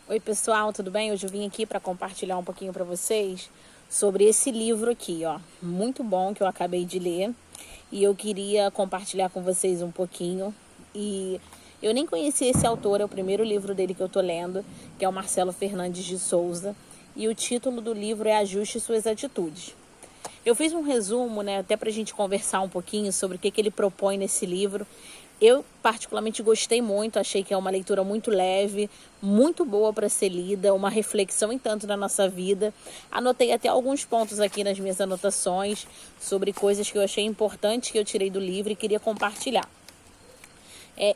Oi pessoal, tudo bem? Hoje eu vim aqui para compartilhar um pouquinho para vocês sobre esse livro aqui, ó, muito bom, que eu acabei de ler, e eu queria compartilhar com vocês um pouquinho. E eu nem conhecia esse autor, é o primeiro livro dele que eu tô lendo, que é o Marcelo Fernandes de Souza, e o título do livro é Ajuste Suas Atitudes. Eu fiz um resumo, né, até para a gente conversar um pouquinho sobre o que ele propõe nesse livro. Eu particularmente gostei muito, achei que é uma leitura muito leve, muito boa para ser lida, uma reflexão em tanto na nossa vida. Anotei até alguns pontos aqui nas minhas anotações sobre coisas que eu achei importantes que eu tirei do livro e queria compartilhar.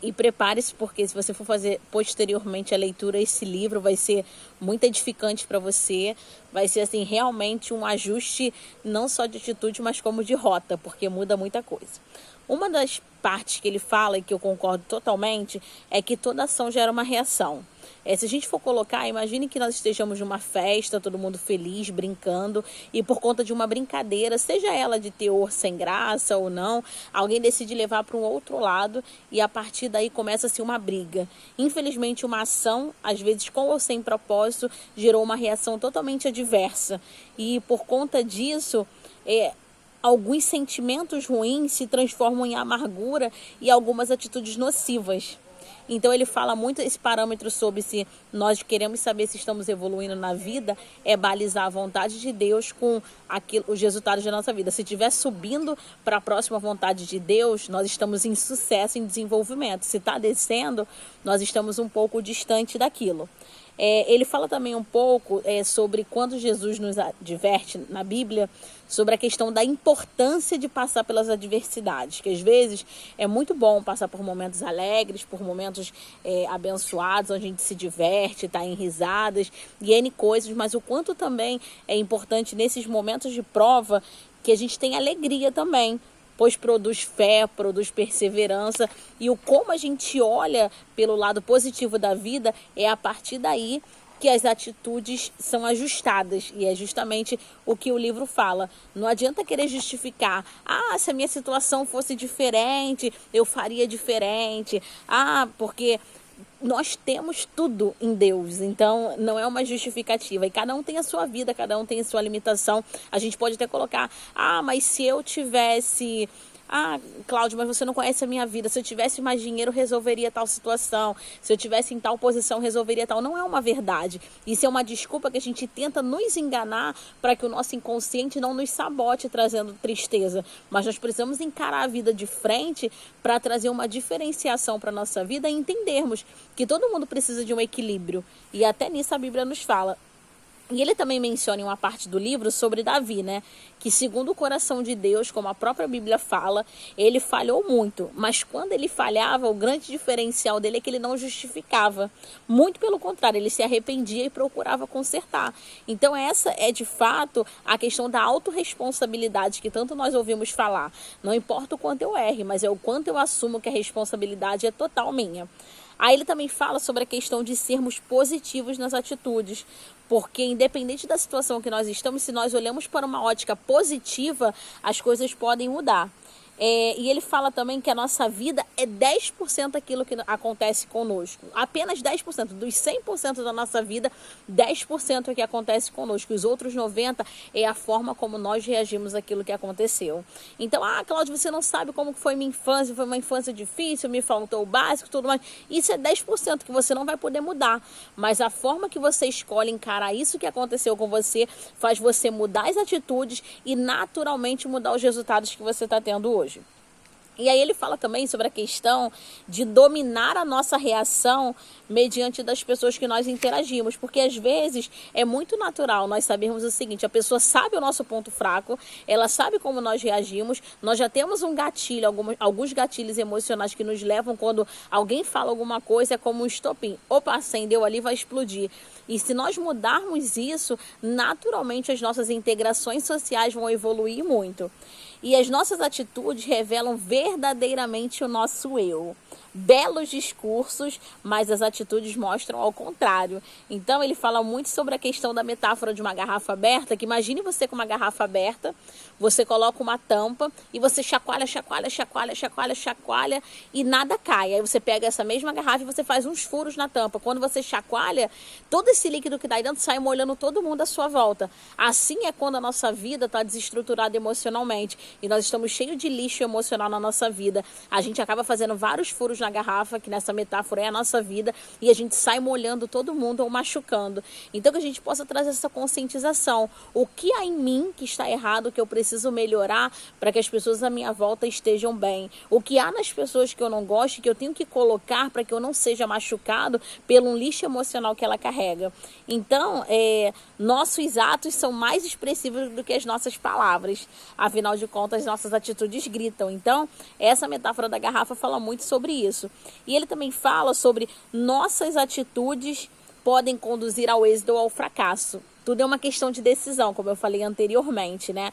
E prepare-se, porque se você for fazer posteriormente a leitura, esse livro vai ser muito edificante para você. Vai ser assim, realmente um ajuste não só de atitude, mas como de rota, porque muda muita coisa. Uma das partes que ele fala, e que eu concordo totalmente, é que toda ação gera uma reação. Se a gente for colocar, imagine que nós estejamos numa festa, todo mundo feliz, brincando, e por conta de uma brincadeira, seja ela de teor sem graça ou não, alguém decide levar para um outro lado e a partir daí começa-se uma briga. Infelizmente, uma ação, às vezes com ou sem propósito, gerou uma reação totalmente adversa. E por conta disso, alguns sentimentos ruins se transformam em amargura e algumas atitudes nocivas. Então ele fala muito esse parâmetro sobre se nós queremos saber se estamos evoluindo na vida, é balizar a vontade de Deus com os resultados da nossa vida. Se estiver subindo para a próxima vontade de Deus, nós estamos em sucesso, em desenvolvimento. Se está descendo, nós estamos um pouco distante daquilo. Ele fala também um pouco sobre quando Jesus nos adverte na Bíblia sobre a questão da importância de passar pelas adversidades, que às vezes é muito bom passar por momentos alegres, por momentos abençoados, onde a gente se diverte, está em risadas e N coisas, mas o quanto também é importante nesses momentos de prova que a gente tenha alegria também, pois produz fé, produz perseverança, e o como a gente olha pelo lado positivo da vida é a partir daí que as atitudes são ajustadas, e é justamente o que o livro fala. Não adianta querer justificar, se a minha situação fosse diferente, eu faria diferente, porque nós temos tudo em Deus, então não é uma justificativa, e cada um tem a sua vida, cada um tem a sua limitação. A gente pode até colocar, mas se eu tivesse... Cláudio, mas você não conhece a minha vida. Se eu tivesse mais dinheiro, resolveria tal situação. Se eu tivesse em tal posição, resolveria tal. Não é uma verdade. Isso é uma desculpa que a gente tenta nos enganar para que o nosso inconsciente não nos sabote, trazendo tristeza. Mas nós precisamos encarar a vida de frente para trazer uma diferenciação para a nossa vida e entendermos que todo mundo precisa de um equilíbrio. E até nisso a Bíblia nos fala. E ele também menciona em uma parte do livro sobre Davi, né? Que segundo o coração de Deus, como a própria Bíblia fala, ele falhou muito. Mas quando ele falhava, o grande diferencial dele é que ele não justificava. Muito pelo contrário, ele se arrependia e procurava consertar. Então essa é de fato a questão da autorresponsabilidade que tanto nós ouvimos falar. Não importa o quanto eu erre, mas é o quanto eu assumo que a responsabilidade é total minha. Aí ele também fala sobre a questão de sermos positivos nas atitudes, porque independente da situação que nós estamos, se nós olhamos para uma ótica positiva, as coisas podem mudar. E ele fala também que a nossa vida é 10% daquilo que acontece conosco. Apenas 10%. Dos 100% da nossa vida, 10% é que acontece conosco. Os outros 90% é a forma como nós reagimos àquilo que aconteceu. Então, Cláudio, você não sabe como foi minha infância, foi uma infância difícil, me faltou o básico, tudo mais. Isso é 10% que você não vai poder mudar. Mas a forma que você escolhe encarar isso que aconteceu com você faz você mudar as atitudes e naturalmente mudar os resultados que você está tendo hoje. E aí ele fala também sobre a questão de dominar a nossa reação mediante das pessoas que nós interagimos, porque às vezes é muito natural nós sabermos o seguinte: a pessoa sabe o nosso ponto fraco, ela sabe como nós reagimos, nós já temos um gatilho, alguns gatilhos emocionais que nos levam quando alguém fala alguma coisa, é como um estopim, opa, acendeu ali, vai explodir. E se nós mudarmos isso, naturalmente as nossas integrações sociais vão evoluir muito. E as nossas atitudes revelam verdadeiramente o nosso eu. belos discursos, mas as atitudes mostram ao contrário. Então ele fala muito sobre a questão da metáfora de uma garrafa aberta, que imagine você com uma garrafa aberta, você coloca uma tampa e você chacoalha, chacoalha, chacoalha, chacoalha, chacoalha e nada cai. Aí você pega essa mesma garrafa e você faz uns furos na tampa. Quando você chacoalha, todo esse líquido que está aí dentro sai molhando todo mundo à sua volta. Assim é quando a nossa vida está desestruturada emocionalmente e nós estamos cheios de lixo emocional na nossa vida. A gente acaba fazendo vários furos na garrafa, que nessa metáfora é a nossa vida, e a gente sai molhando todo mundo ou machucando. Então que a gente possa trazer essa conscientização. O que há em mim que está errado, que eu preciso melhorar para que as pessoas à minha volta estejam bem? O que há nas pessoas que eu não gosto, que eu tenho que colocar para que eu não seja machucado pelo lixo emocional que ela carrega? Então, nossos atos são mais expressivos do que as nossas palavras. Afinal de contas, nossas atitudes gritam. Então, essa metáfora da garrafa fala muito sobre isso. E ele também fala sobre nossas atitudes podem conduzir ao êxito ou ao fracasso. Tudo é uma questão de decisão, como eu falei anteriormente, né?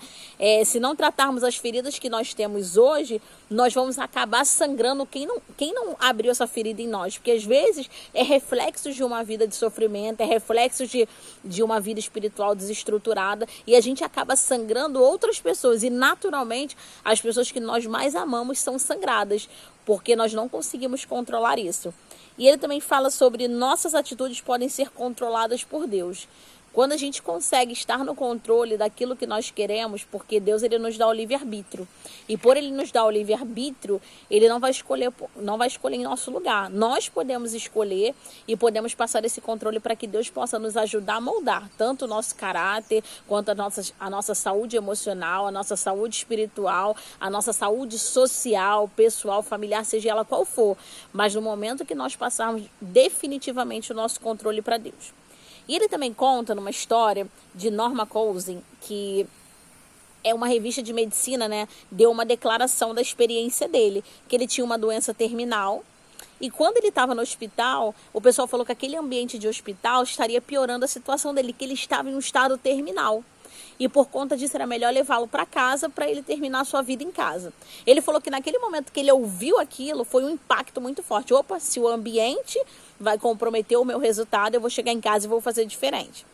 Se não tratarmos as feridas que nós temos hoje, nós vamos acabar sangrando quem não abriu essa ferida em nós. Porque às vezes é reflexo de uma vida de sofrimento, é reflexo de uma vida espiritual desestruturada, e a gente acaba sangrando outras pessoas. E naturalmente as pessoas que nós mais amamos são sangradas, porque nós não conseguimos controlar isso. E ele também fala sobre nossas atitudes podem ser controladas por Deus. Quando a gente consegue estar no controle daquilo que nós queremos, porque Deus ele nos dá o livre-arbítrio. E por ele nos dar o livre-arbítrio, ele não vai escolher em nosso lugar. Nós podemos escolher e podemos passar esse controle para que Deus possa nos ajudar a moldar tanto o nosso caráter, quanto a nossa saúde emocional, a nossa saúde espiritual, a nossa saúde social, pessoal, familiar, seja ela qual for. Mas no momento que nós passarmos definitivamente o nosso controle para Deus. E ele também conta numa história de Norma Cousins, que é uma revista de medicina, né? Deu uma declaração da experiência dele, que ele tinha uma doença terminal. E quando ele estava no hospital, o pessoal falou que aquele ambiente de hospital estaria piorando a situação dele, que ele estava em um estado terminal. E por conta disso era melhor levá-lo para casa para ele terminar a sua vida em casa. Ele falou que naquele momento que ele ouviu aquilo, foi um impacto muito forte. Opa, se o ambiente vai comprometer o meu resultado, eu vou chegar em casa e vou fazer diferente.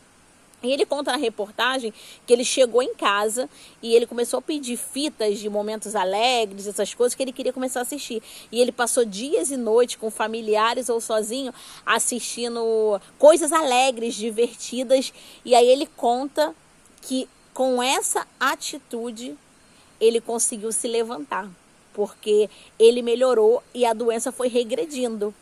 E ele conta na reportagem que ele chegou em casa e ele começou a pedir fitas de momentos alegres, essas coisas que ele queria começar a assistir. E ele passou dias e noites com familiares ou sozinho assistindo coisas alegres, divertidas. E aí ele conta que com essa atitude ele conseguiu se levantar, porque ele melhorou e a doença foi regredindo.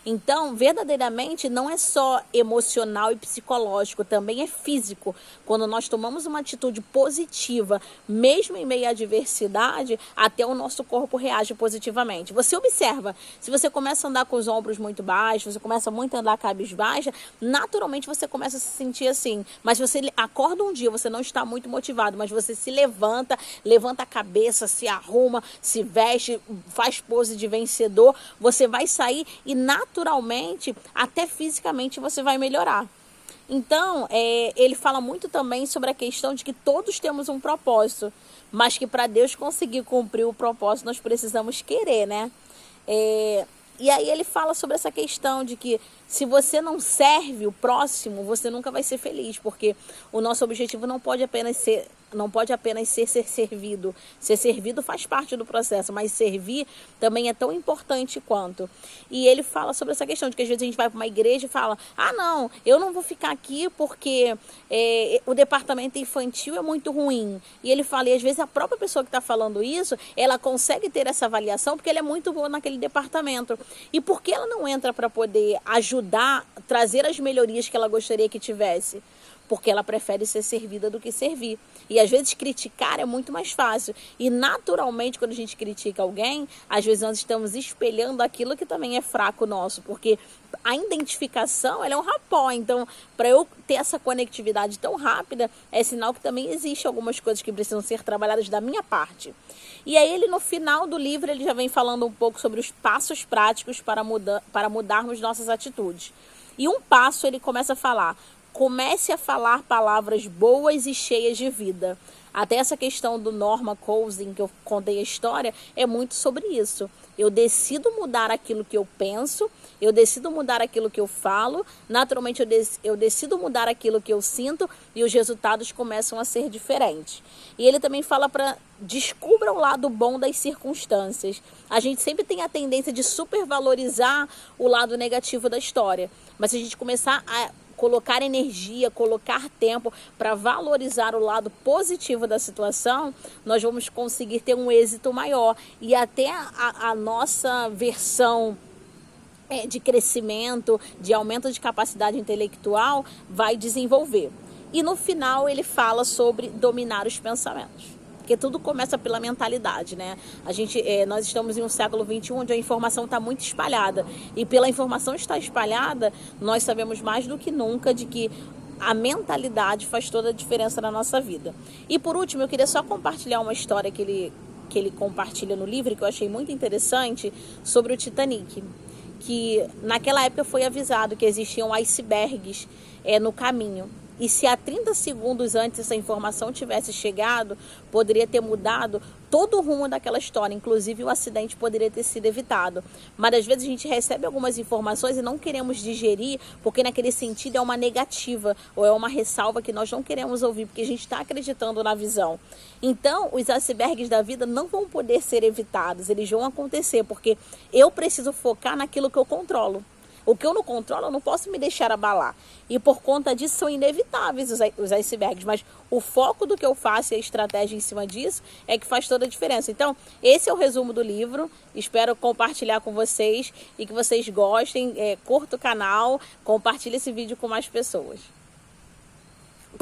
Então, verdadeiramente, não é só emocional e psicológico, também é físico. Quando nós tomamos uma atitude positiva, mesmo em meio à adversidade, até o nosso corpo reage positivamente. Você observa, se você começa a andar com os ombros muito baixos, você começa muito a andar cabisbaixa, naturalmente você começa a se sentir assim. Mas se você acorda um dia, você não está muito motivado, mas você se levanta a cabeça, se arruma, se veste, faz pose de vencedor, você vai sair e naturalmente, até fisicamente, você vai melhorar. Então, ele fala muito também sobre a questão de que todos temos um propósito, mas que para Deus conseguir cumprir o propósito, nós precisamos querer, né? E aí ele fala sobre essa questão de que se você não serve o próximo, você nunca vai ser feliz, porque o nosso objetivo não pode apenas ser ser servido. Ser servido faz parte do processo, mas servir também é tão importante quanto. E ele fala sobre essa questão de que às vezes a gente vai para uma igreja e fala: ah, não, eu não vou ficar aqui porque o departamento infantil é muito ruim. E ele fala, e às vezes a própria pessoa que está falando isso, ela consegue ter essa avaliação porque ela é muito boa naquele departamento. E por que ela não entra para poder ajudar, trazer as melhorias que ela gostaria que tivesse? Porque ela prefere ser servida do que servir. E às vezes criticar é muito mais fácil. E naturalmente, quando a gente critica alguém, às vezes nós estamos espelhando aquilo que também é fraco nosso. Porque a identificação, ela é um rapó. Então, para eu ter essa conectividade tão rápida, é sinal que também existe algumas coisas que precisam ser trabalhadas da minha parte. E aí ele, no final do livro, ele já vem falando um pouco sobre os passos práticos para mudarmos nossas atitudes. E um passo ele começa a falar: comece a falar palavras boas e cheias de vida. Até essa questão do Norman Cousins, que eu contei a história, é muito sobre isso. Eu decido mudar aquilo que eu penso, eu decido mudar aquilo que eu falo, naturalmente eu decido mudar aquilo que eu sinto e os resultados começam a ser diferentes. E ele também fala para descubra o lado bom das circunstâncias. A gente sempre tem a tendência de supervalorizar o lado negativo da história, mas se a gente começar a colocar energia, colocar tempo para valorizar o lado positivo da situação, nós vamos conseguir ter um êxito maior e até a nossa versão de crescimento, de aumento de capacidade intelectual vai desenvolver. E no final ele fala sobre dominar os pensamentos. Porque tudo começa pela mentalidade, né? Nós estamos em um século XXI onde a informação está muito espalhada. E pela informação estar espalhada, nós sabemos mais do que nunca de que a mentalidade faz toda a diferença na nossa vida. E por último, eu queria só compartilhar uma história que ele compartilha no livro, que eu achei muito interessante, sobre o Titanic. Que naquela época foi avisado que existiam icebergs no caminho. E se há 30 segundos antes essa informação tivesse chegado, poderia ter mudado todo o rumo daquela história. Inclusive o acidente poderia ter sido evitado. Mas às vezes a gente recebe algumas informações e não queremos digerir, porque naquele sentido é uma negativa ou é uma ressalva que nós não queremos ouvir, porque a gente está acreditando na visão. Então os icebergs da vida não vão poder ser evitados, eles vão acontecer, porque eu preciso focar naquilo que eu controlo. O que eu não controlo, eu não posso me deixar abalar. E por conta disso são inevitáveis os icebergs. Mas o foco do que eu faço e a estratégia em cima disso é que faz toda a diferença. Então, esse é o resumo do livro. Espero compartilhar com vocês e que vocês gostem. Curta o canal, compartilhe esse vídeo com mais pessoas.